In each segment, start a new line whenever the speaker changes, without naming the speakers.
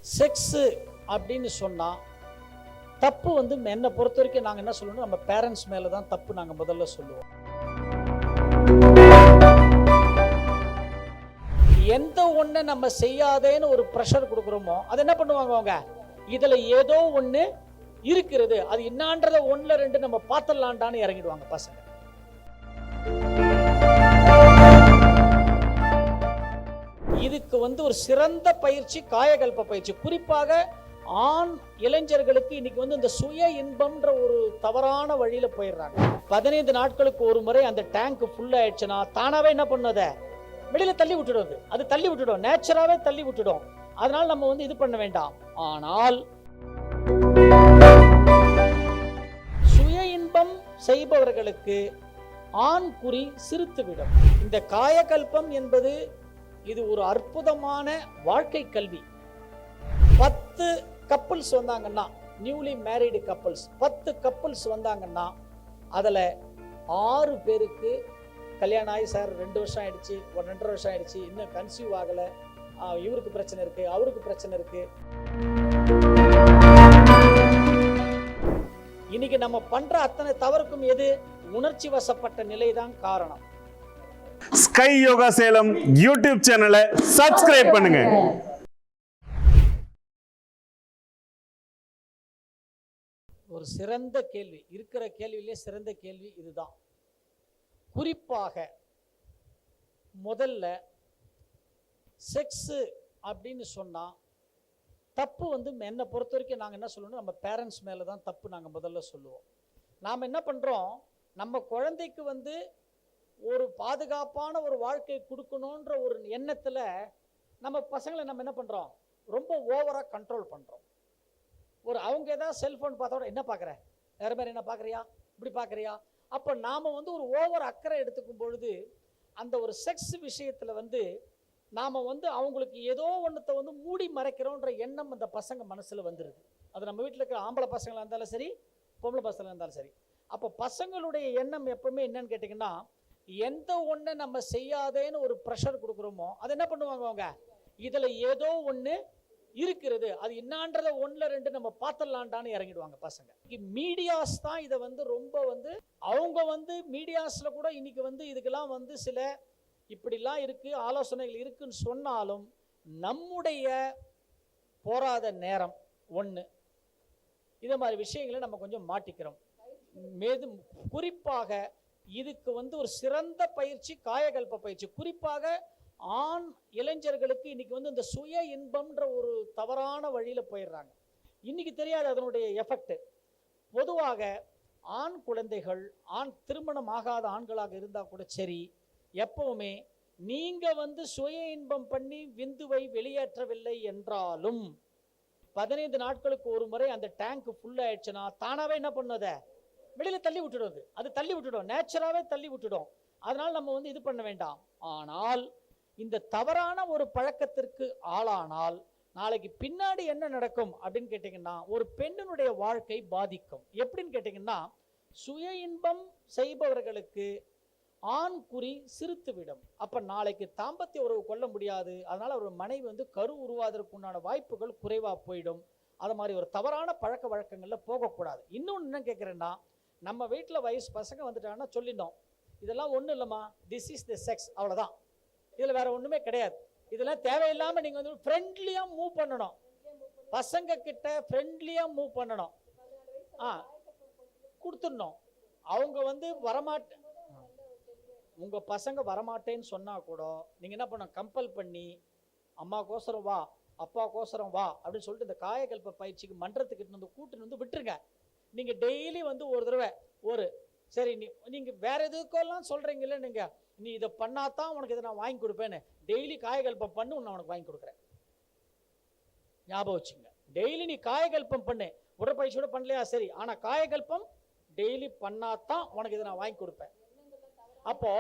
Sex அப்படின்னு சொன்னால் தப்பு வந்து என்னை பொறுத்த வரைக்கும் நாங்கள் என்ன சொல்லணும், நம்ம பேரண்ட்ஸ் மேலே தான் தப்பு நாங்கள் முதல்ல சொல்லுவோம். எந்த ஒன்று நம்ம செய்யாதேன்னு ஒரு ப்ரெஷர் கொடுக்குறோமோ அது என்ன பண்ணுவாங்க அவங்க, இதில் ஏதோ ஒன்று இருக்கிறது, அது என்னான்றத ஒன்றில் ரெண்டு நம்ம பார்த்துடலான்டான்னு இறங்கிடுவாங்க பசங்க. இதுக்கு வந்து ஒரு சிறந்த பயிற்சி காயகல்ப பயிற்சி. குறிப்பாக ஆண் இளைஞர்களுக்கு இன்னைக்கு வந்து இந்த சுய இன்பம்ன்ற ஒரு தவறான வழியில போயிடுறாங்க. 15 நாட்களுக்கு ஒரு முறை அந்த டேங்க் ஃபுல் ஆயிடுச்சுன்னா தானாவே என்ன பண்ணத வெளியில தள்ளி விட்டுடும். அது தள்ளி விட்டுடும், நேச்சராகவே தள்ளி விட்டுடும். அதனால நம்ம வந்து இது பண்ண வேண்டாம். ஆனால் சுய இன்பம் செய்பவர்களுக்கு ஆண் குறி சிறுத்துவிடும். இந்த காயகல்பம் என்பது இது ஒரு அற்புதமான வாழ்க்கை கல்வி. 10 கப்பிள்ஸ் வந்தாங்கன்னா, நியூலி மேரிடு கப்பிள்ஸ் 10 கப்பிள்ஸ் வந்தாங்கன்னா அதில் 6 பேருக்கு கல்யாணம் ஆகி சார் 2 வருஷம் ஆயிடுச்சு, 2.5 வருஷம் ஆயிடுச்சு, இன்னும் கன்சீவ் ஆகலை, இவருக்கு பிரச்சனை இருக்கு, அவருக்கு பிரச்சனை இருக்கு. இன்னைக்கு நம்ம பண்ற அத்தனை தவறுக்கும் எது, உணர்ச்சி வசப்பட்ட நிலைதான் காரணம்.
ஸ்கை யோகா சேலம் யூடியூப் சேனலை சப்ஸ்கிரைப் பண்ணுங்க.
ஒரு சிறந்த கேள்வி, இருக்கிற கேள்வியிலே சிறந்த கேள்வி இதுதான். குறிப்பாக முதல்ல செக்ஸு அப்படின்னு சொன்னா தப்பு வந்து என்னை பொறுத்த வரைக்கும் நாங்கள் என்ன சொல்லணும், நம்ம பேரண்ட்ஸ் மேலே தான் தப்பு நாங்கள் முதல்ல சொல்லுவோம். நாம் என்ன பண்ணுறோம், நம்ம குழந்தைக்கு வந்து ஒரு பாதுகாப்பான ஒரு வாழ்க்கை கொடுக்கணுன்ற ஒரு எண்ணத்தில் நம்ம பசங்களை நம்ம என்ன பண்ணுறோம், ரொம்ப ஓவராக கண்ட்ரோல் பண்ணுறோம். ஒரு அவங்க ஏதாவது செல்ஃபோன் பார்த்தோட என்ன பார்க்குற, வேறு மாதிரி என்ன பார்க்குறியா, இப்படி பார்க்குறியா, அப்போ நாம் வந்து ஒரு ஓவர் அக்கறை எடுத்துக்கும் பொழுது அந்த ஒரு செக்ஸ் விஷயத்தில் வந்து நாம் வந்து அவங்களுக்கு ஏதோ ஒன்றத்தை வந்து மூடி மறைக்கிறோன்ற எண்ணம் அந்த பசங்க மனசில் வந்துடுது. அது நம்ம வீட்டில் இருக்கிற ஆம்பளை பசங்களாக இருந்தாலும் சரி, பொம்பளை பசங்களாக இருந்தாலும் சரி. அப்போ பசங்களுடைய எண்ணம் எப்பவுமே என்னன்னு கேட்டிங்கன்னா, எந்த ஒன்று நம்ம செய்யாதேன்னு ஒரு ப்ரெஷர் கொடுக்குறோமோ அது என்ன பண்ணுவாங்க அவங்க, இதில் ஏதோ ஒன்று இருக்கிறது, அது என்னான்றத ஒன்றில் ரெண்டு நம்ம பார்த்துடலான்டான்னு இறங்கிடுவாங்க பசங்க. மீடியாஸ் தான் இதை வந்து ரொம்ப வந்து அவங்க வந்து மீடியாஸில் கூட இன்னைக்கு வந்து இதுக்கெல்லாம் வந்து சில இப்படிலாம் இருக்குது, ஆலோசனைகள் இருக்குன்னு சொன்னாலும் நம்முடைய போராத நேரம் ஒன்று, இதை மாதிரி விஷயங்களை நம்ம கொஞ்சம் மாட்டிக்கிறோம். குறிப்பாக இதுக்கு வந்து ஒரு சிறந்த பயிற்சி காயகல்ப பயிற்சி. குறிப்பாக ஆண் இளைஞர்களுக்கு இன்னைக்கு வந்து இந்த சுய இன்பம்ன்ற ஒரு தவறான வழியில போயிடுறாங்க. இன்னைக்கு தெரியாது அதனுடைய எஃபெக்ட். பொதுவாக ஆண் குழந்தைகள், ஆண் திருமணம் ஆகாத ஆண்களாக இருந்தா கூட சரி, எப்பவுமே நீங்க வந்து சுய இன்பம் பண்ணி விந்துவை வெளியேற்றவில்லை என்றாலும் 15 நாட்களுக்கு ஒரு முறை அந்த டேங்க் ஃபுல் ஆயிடுச்சுன்னா தானாவே என்ன பண்ணத வெளியில தள்ளி விட்டுடும். அது தள்ளி விட்டுடும், நேச்சராகவே தள்ளி விட்டுடும். அதனால நம்ம வந்து இது பண்ண வேண்டாம். ஆனால் இந்த தவறான ஒரு பழக்கத்திற்கு ஆளானால் நாளைக்கு பின்னாடி என்ன நடக்கும் அப்படின்னு கேட்டிங்கன்னா, ஒரு பெண்ணினுடைய வாழ்க்கை பாதிக்கும். எப்படின்னு கேட்டிங்கன்னா, சுய இன்பம் செய்பவர்களுக்கு ஆண் குறி சிறுத்துவிடும். அப்போ நாளைக்கு தாம்பத்திய உறவு கொள்ள முடியாது. அதனால் ஒரு மனைவி வந்து கரு உருவாவதற்கு உண்டான வாய்ப்புகள் குறைவாக போயிடும். அது மாதிரி ஒரு தவறான பழக்க வழக்கங்களில் போகக்கூடாது. இன்னொன்று என்ன கேட்குறேன்னா, நம்ம வீட்டில் வயசு பசங்க வந்துட்டாங்கன்னா சொல்லிடணும், இதெல்லாம் ஒன்றும் இல்லைம்மா, திஸ் இஸ் தி செக்ஸ், அவ்வளோதான், இதில் வேறு ஒன்றுமே கிடையாது. இதெல்லாம் தேவையில்லாமல் நீங்கள் வந்து ஃப்ரெண்ட்லியாக மூவ் பண்ணணும், பசங்க கிட்ட ஃப்ரெண்ட்லியாக மூவ் பண்ணணும். கொடுத்துடணும். அவங்க வந்து வரமாட்டேன், உங்கள் பசங்க வரமாட்டேன்னு சொன்னால் கூட நீங்கள் என்ன பண்ண, கம்பல் பண்ணி அம்மாக்கோசரம் வா, அப்பாக்கோசரம் வா அப்படின்னு சொல்லிட்டு இந்த காயகல்ப பயிற்சிக்கு மன்றத்துக்கிட்ட வந்து கூட்டுன்னு வந்து விட்டுருங்க. நீங்கள் டெய்லி வந்து ஒரு தடவை ஒரு சரி, நீங்கள் வேறு எதுக்கெல்லாம் சொல்கிறீங்களே, நீங்கள் நீ இதை பண்ணாதான் உனக்கு இதை நான் வாங்கி கொடுப்பேன்னு, டெய்லி காயகல்பம் பண்ணு, நான் உனக்கு வாங்கி கொடுக்குறேன். ஞாபகம் வச்சுங்க, டெய்லி நீ காயகல்பம் பண்ணு, உடற்பயிற்சியோட பண்ணலையா சரி, ஆனால் காயகல்பம் டெய்லி பண்ணாதான் உனக்கு இதை நான் வாங்கி கொடுப்பேன். அப்போ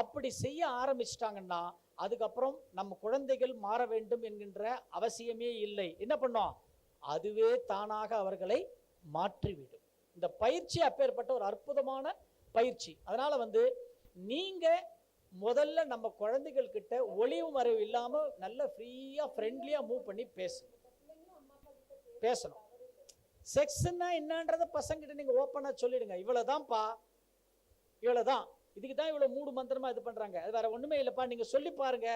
அப்படி செய்ய ஆரம்பிச்சிட்டாங்கன்னா அதுக்கப்புறம் நம்ம குழந்தைகள் மாற வேண்டும் என்கின்ற அவசியமே இல்லை. என்ன பண்ணோம், அதுவே தானாக அவர்களை மாற்றிவிடும். இந்த பயிற்சி அப்பேற்பட்ட ஒரு அற்புதமான பயிற்சி. அதனால வந்து நீங்க முதல்ல நம்ம குழந்தைகள் கிட்ட ஒளிவு மறைவு இல்லாம நல்ல ஃப்ரீயா ஃப்ரெண்ட்லியா மூவ் பண்ணி பேசுங்க. பேசணும். செக்ஸ்னா என்னன்றத பசங்கிட்ட நீங்க ஓப்பனா சொல்லிடுங்க. இவ்வளவுதான்ப்பா, இவ்வளவுதான், இதுக்கு தான் இவ்வளவு மூடு மந்திரமா இது பண்றாங்க, அது வேற ஒண்ணுமே இல்லப்பா, நீங்க சொல்லி பாருங்க.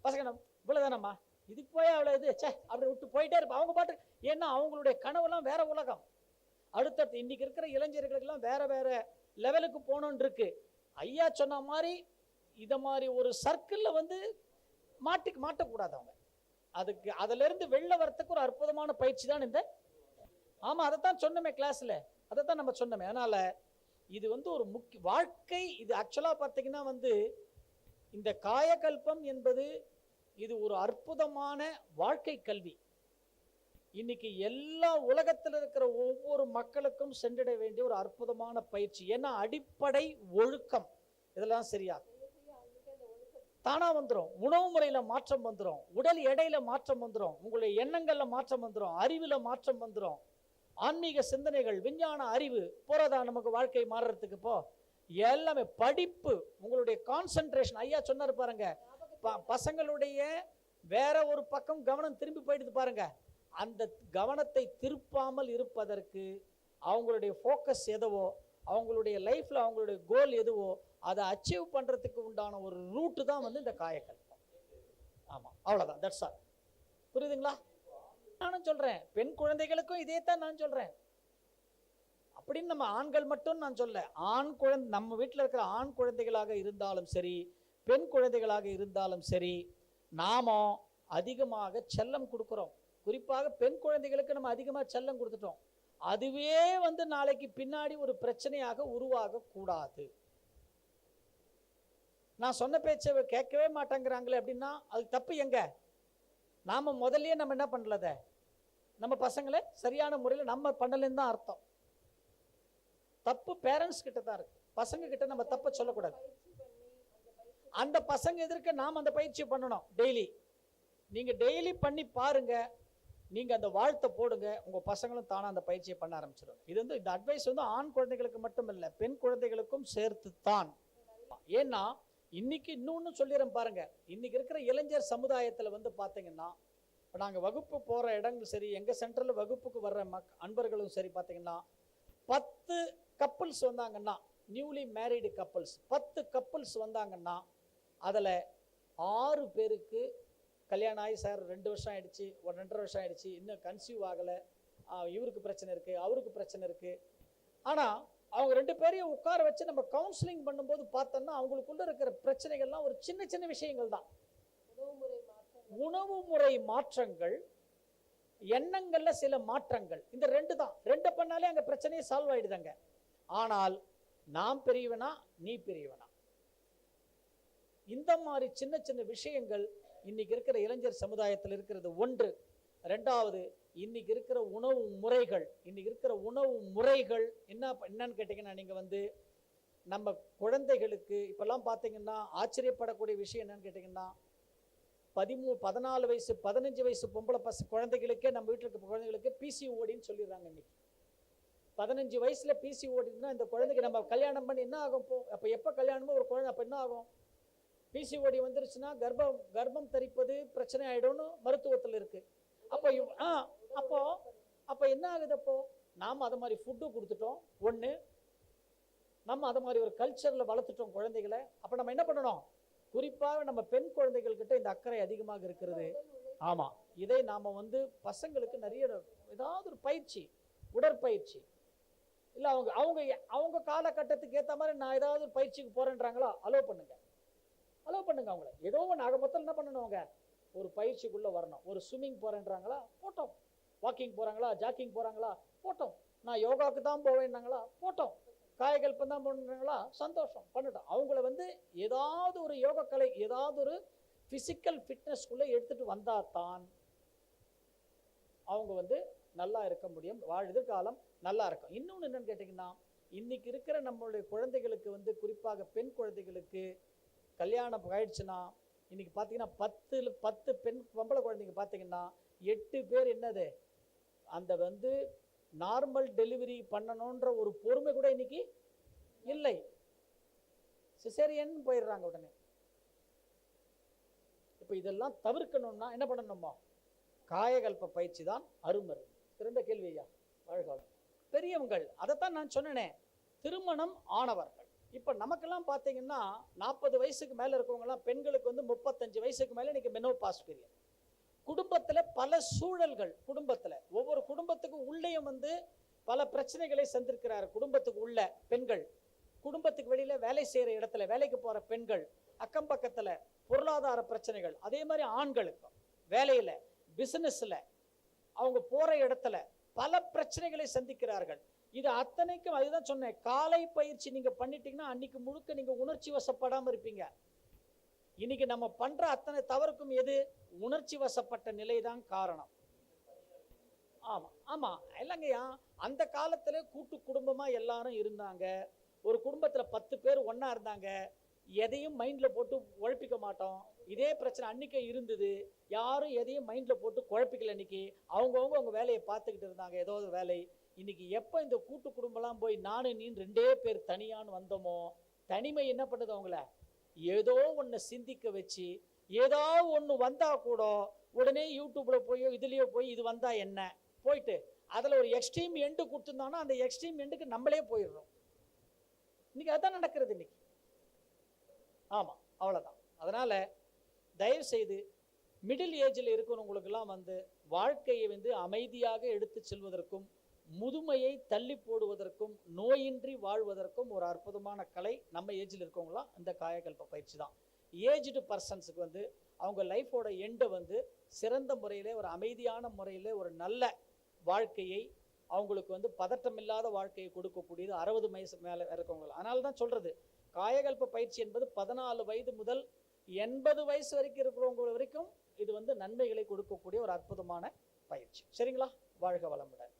பசங்க இவ்வளவுதானம்மா, இதுக்கு போய் அவ்வளவு இது சே அப்படி விட்டு போயிட்டே இருப்பா அவங்க பாட்டு. ஏன்னா அவங்களுடைய கனவுலாம் வேற உலகம். அடுத்தடுத்து இன்னைக்கு இருக்கிற இளைஞர்களுக்கெல்லாம் வேற வேற லெவலுக்கு போகணும்னு இருக்கு. ஐயா சொன்ன மாதிரி இத மாதிரி ஒரு சர்க்கிள்ல வந்து மாட்டக்கூடாது அவங்க. அதுக்கு அதுல இருந்து வெளில வரத்துக்கு ஒரு அற்புதமான பயிற்சி தான் இந்த. ஆமா, அதைத்தான் சொன்னமே கிளாஸ்ல, அதைத்தான் நம்ம சொன்னோமே. அதனால இது வந்து ஒரு முக்கிய வாழ்க்கை. இது ஆக்சுவலா பார்த்தீங்கன்னா வந்து இந்த காயகல்பம் என்பது இது ஒரு அற்புதமான வாழ்க்கை கல்வி. இன்னைக்கு எல்லா உலகத்தில் இருக்கிற ஒவ்வொரு மக்களுக்கும் சென்றிட வேண்டிய ஒரு அற்புதமான பயிற்சி. ஏன்னா அடிப்படை ஒழுக்கம் இதெல்லாம் சரியா தானா வந்துடும். உணவு முறையில மாற்றம் வந்துடும், உடல் எடையில மாற்றம் வந்துடும், உங்களுடைய எண்ணங்கள்ல மாற்றம் வந்துடும், அறிவுல மாற்றம் வந்துடும், ஆன்மீக சிந்தனைகள், விஞ்ஞான அறிவு போறதா நமக்கு வாழ்க்கை மாறுறதுக்கு. இப்போ எல்லாமே படிப்பு, உங்களுடைய கான்சென்ட்ரேஷன். ஐயா சொன்னார் பாருங்க, பசங்களுடைய வேற ஒரு பக்கம் கவனம் திரும்பி போயிடுது பாருங்க. அந்த கவனத்தை திருப்பாமல் இருப்பதற்கு அவங்களுடைய ஃபோக்கஸ் எதுவோ, அவங்களுடைய லைஃப்ல அவங்களுடைய கோல் எதுவோ அதை அச்சீவ் பண்றதுக்கு உண்டான ஒரு ரூட்டு தான் வந்து இந்த காயகல்பம். ஆமா, அவ்வளவுதான். That's all. புரியுதுங்களா? நானும் சொல்றேன், பெண் குழந்தைகளுக்கும் இதே தான் நான் சொல்றேன். அப்படின்னு நம்ம ஆண்கள் மட்டும் நான் சொல்ல, ஆண் குழந்தை, நம்ம வீட்டில் இருக்கிற ஆண் குழந்தைகளாக இருந்தாலும் சரி, பெண் குழந்தைகளாக இருந்தாலும் சரி, நாம அதிகமாக செல்லம் கொடுக்கிறோம். குறிப்பாக பெண் குழந்தைகளுக்கு நம்ம அதிகமாக செல்லம் கொடுத்துட்டோம். அதுவே வந்து நாளைக்கு பின்னாடி ஒரு பிரச்சனையாக உருவாக கூடாது. நான் சொன்ன பேச்சை கேட்கவே மாட்டேங்கிறாங்களே அப்படின்னா அதுக்கு தப்பு எங்க? நாம முதல்லயே நம்ம என்ன பண்ணலத, நம்ம பசங்களை சரியான முறையில் நம்ம பண்ணலன்னு தான் அர்த்தம். தப்பு பேரண்ட்ஸ் கிட்ட தான் இருக்கு, பசங்க கிட்ட நம்ம தப்ப சொல்லக்கூடாது. அந்த பசங்க எதிர்க்க நாம் அந்த பயிற்சி பண்ணணும். டெய்லி நீங்க டெய்லி பண்ணி பாருங்க, நீங்க அந்த வாழ்த்தை போடுங்க, உங்க பசங்களும் தானா அந்த பயிற்சியை பண்ண ஆரம்பிச்சிடும். இது வந்து இந்த அட்வைஸ் வந்து ஆண் குழந்தைகளுக்கு மட்டும் இல்லை, பெண் குழந்தைகளுக்கும் சேர்த்து தான். ஏன்னா இன்னைக்கு இன்னொன்னு சொல்லிடுறேன் பாருங்க, இன்னைக்கு இருக்கிற இளைஞர் சமுதாயத்துல வந்து பாத்தீங்கன்னா, இப்போ நாங்கள் வகுப்பு போற இடங்கள் சரி, எங்க சென்டர்ல வகுப்புக்கு வர்ற அன்பர்களும் சரி, பாத்தீங்கன்னா 10 கப்புள்ஸ் வந்தாங்கன்னா, நியூலி மேரிடு கப்புள்ஸ் 10 கப்புள்ஸ் வந்தாங்கன்னா அதுல 6 பேருக்கு கல்யாணம் ஆகி சார் 2 வருஷம் ஆயிடுச்சு, ஒரு 2.5 வருஷம் ஆயிடுச்சு, இன்னும் கன்சீவ் ஆகலை, இவருக்கு பிரச்சனை இருக்கு, அவருக்கு பிரச்சனை இருக்கு. ஆனா அவங்க 2 பேரையும் உட்கார வச்சு நம்ம கவுன்சிலிங் பண்ணும்போது பார்த்தோம்னா அவங்களுக்குள்ள இருக்கிற பிரச்சனைகள்லாம் ஒரு சின்ன சின்ன விஷயங்கள் தான். உணவு முறை மாற்றங்கள், எண்ணங்கள்ல சில மாற்றங்கள், இந்த 2 தான். 2 பண்ணாலே அங்க பிரச்சனையே சால்வ் ஆயிடுதாங்க. ஆனால் நாம் பெரியவனா நீ பெரியவனா, இந்த மாதிரி சின்ன சின்ன விஷயங்கள் இன்னைக்கு இருக்கிற இளைஞர் சமுதாயத்தில் இருக்கிறது ஒன்று. 2வது, இன்னைக்கு இருக்கிற உணவு முறைகள். இன்னைக்கு இருக்கிற உணவு முறைகள் என்னன்னு கேட்டீங்கன்னா, நீங்க வந்து நம்ம குழந்தைகளுக்கு இப்பெல்லாம் பார்த்தீங்கன்னா ஆச்சரியப்படக்கூடிய விஷயம் என்னன்னு கேட்டீங்கன்னா, 14 வயசு 15 வயசு பொம்பளை குழந்தைகளுக்கே, நம்ம வீட்டில் இருக்க குழந்தைகளுக்கு பிசிஓடின்னு சொல்லிடுறாங்க. இன்னைக்கு 15 வயசுல பிசிஓடினா இந்த குழந்தைக்கு நம்ம கல்யாணம் பண்ணி என்ன ஆகும்? அப்போ எப்போ கல்யாணமோ ஒரு குழந்தை, அப்போ என்ன ஆகும்? பிசிஓடி வந்துருச்சுன்னா கர்ப்பம் தரிப்பது பிரச்சனை ஆயிடும்னு மருத்துவத்தில் இருக்கு. அப்போ என்ன ஆகுது? அப்போ நாம அதை மாதிரி ஃபுட்டு கொடுத்துட்டோம், ஒன்று நம்ம அதை மாதிரி ஒரு கல்ச்சர்ல வளர்த்துட்டோம் குழந்தைகளை. அப்போ நம்ம என்ன பண்ணணும்? குறிப்பாக நம்ம பெண் குழந்தைகள் கிட்ட இந்த அக்கறை அதிகமாக இருக்கிறது. ஆமா, இதை நாம வந்து பசங்களுக்கு நிறைய ஏதாவது ஒரு பயிற்சி, உடற்பயிற்சி இல்லை, அவங்க காலகட்டத்துக்கு ஏற்ற மாதிரி நான் ஏதாவது ஒரு பயிற்சிக்கு போறேன்றாங்களா, அலோவ் பண்ணுங்க அவங்கள. ஏதோ ஒன்று ஆக மொத்தம் என்ன பண்ணணும், அவங்க ஒரு பயிற்சிக்குள்ள வரணும். ஒரு ஸ்விம்மிங் போறேன்றாங்களா, போட்டோம். வாக்கிங் போறாங்களா, ஜாக்கிங் போறாங்களா, போட்டோம். நான் யோகாவுக்கு தான் போவேன்னாங்களா, போட்டோம். காயகல்பம் தான் பண்ணுறாங்களா, சந்தோஷம், பண்ணட்டும். அவங்கள வந்து ஏதாவது ஒரு யோக கலை, ஏதாவது ஒரு பிசிக்கல் ஃபிட்னஸ்குள்ளே எடுத்துட்டு வந்தா தான் அவங்க வந்து நல்லா இருக்க முடியும், எதிர்காலம் நல்லா இருக்கும். இன்னொன்று என்னன்னு கேட்டிங்கன்னா, இன்னைக்கு இருக்கிற நம்மளுடைய குழந்தைகளுக்கு வந்து குறிப்பாக பெண் குழந்தைகளுக்கு கல்யாணம் ஆயிடுச்சுன்னா, இன்னைக்கு பார்த்தீங்கன்னா 10 பெண் பொம்பளை குழந்தைங்க பார்த்தீங்கன்னா 8 பேர் என்னது அந்த வந்து நார்மல் டெலிவரி பண்ணணுன்ற ஒரு பொறுமை கூட இன்னைக்கு இல்லை, சிசேரியன் போயிடுறாங்க உடனே. இப்போ இதெல்லாம் தவிர்க்கணும்னா என்ன பண்ணணுமோ, காயகல்ப பயிற்சி தான் அருமருந்து. சிறந்த கேள்வி ஐயா. வாழ்க. பெரியவங்கள், அதைத்தான் நான் சொன்னேனே, திருமணம் ஆனவர்கள். இப்போ நமக்கெல்லாம் பார்த்தீங்கன்னா 40 வயசுக்கு மேலே இருக்கவங்கலாம், பெண்களுக்கு வந்து 35 வயசுக்கு மேலே இன்னைக்கு மெனோபாஸ் பீரியட். குடும்பத்தில் பல சூழல்கள், குடும்பத்தில் ஒவ்வொரு குடும்பத்துக்கும் உள்ளேயும் வந்து பல பிரச்சனைகளை சந்திக்கிறார். குடும்பத்துக்கு உள்ள பெண்கள், குடும்பத்துக்கு வெளியில் வேலை செய்கிற இடத்துல வேலைக்கு போகிற பெண்கள், அக்கம் பக்கத்தில் பொருளாதார பிரச்சனைகள், அதே மாதிரி ஆண்களுக்கும் வேலையில் பிஸ்னஸில் அவங்க போகிற இடத்துல பல பிரச்சனைகளை சந்திக்கிறார்கள். இது அத்தனைக்கும் அதுதான் சொன்னேன், காலை பயிற்சி நீங்கள் பண்ணிட்டீங்கன்னா அன்னைக்கு முழுக்க நீங்கள் உணர்ச்சி வசப்படாமல் இருப்பீங்க. இன்னைக்கு நம்ம பண்ற அத்தனை தவறுக்கும் எது? உணர்ச்சி வசப்பட்ட நிலை தான் காரணம். ஆமா ஆமா இல்லைங்கய்யா, அந்த காலத்துல கூட்டு குடும்பமா எல்லாரும் இருந்தாங்க. ஒரு குடும்பத்துல 10 பேர் ஒன்னா இருந்தாங்க. எதையும் மைண்ட்ல போட்டு குழப்பிக்க மாட்டோம். இதே பிரச்சனை அன்னைக்கே இருந்தது. யாரும் எதையும் மைண்ட்ல போட்டு குழப்பிக்கல. இன்னைக்கு அவங்கவுங்க அவங்க வேலையை பார்த்துக்கிட்டு இருந்தாங்க, ஏதோ ஒரு வேலை. இன்னைக்கு எப்போ இந்த கூட்டு குடும்பம்லாம் போய் நானு நீ 2 பேர் தனியான்னு வந்தோமோ, தனிமை என்ன பண்ணுது அவங்கள? ஏதோ ஒன்று சிந்திக்க வச்சு, ஏதாவது ஒன்று வந்தா கூட உடனே யூடியூப்ல போயோ இதுலயோ போய் இது வந்தா என்ன போயிட்டு அதில் ஒரு எக்ஸ்ட்ரீம் எண்டு கொடுத்துருந்தோம்னா அந்த எக்ஸ்ட்ரீம் எண்டுக்கு நம்மளே போயிடுறோம். இன்னைக்கு அதான் நடக்கிறது இன்னைக்கு. ஆமாம், அவ்வளோதான். அதனால தயவு செய்து மிடில் ஏஜில் இருக்கிறவங்களுக்கெல்லாம் வந்து வாழ்க்கையை வந்து அமைதியாக எடுத்து செல்வதற்கும், முதுமையை தள்ளி போடுவதற்கும், நோயின்றி வாழ்வதற்கும் ஒரு அற்புதமான கலை நம்ம ஏஜில் இருக்கவங்களாம் இந்த காயகல்ப பயிற்சி தான். ஏஜ்டு பர்சன்ஸுக்கு வந்து அவங்க லைஃபோட எண்டை வந்து சிறந்த முறையில், ஒரு அமைதியான முறையில், ஒரு நல்ல வாழ்க்கையை, அவங்களுக்கு வந்து பதட்டமில்லாத வாழ்க்கையை கொடுக்கக்கூடியது 60 வயசு மேலே இருக்கவங்க. அதனால தான் சொல்கிறது, காயகல்ப பயிற்சி என்பது 14 வயது முதல் 80 வயசு வரைக்கும் இருக்கிறவங்க வரைக்கும் இது வந்து நன்மைகளை கொடுக்கக்கூடிய ஒரு அற்புதமான பயிற்சி. சரிங்களா? வாழ்க வளமுடன்.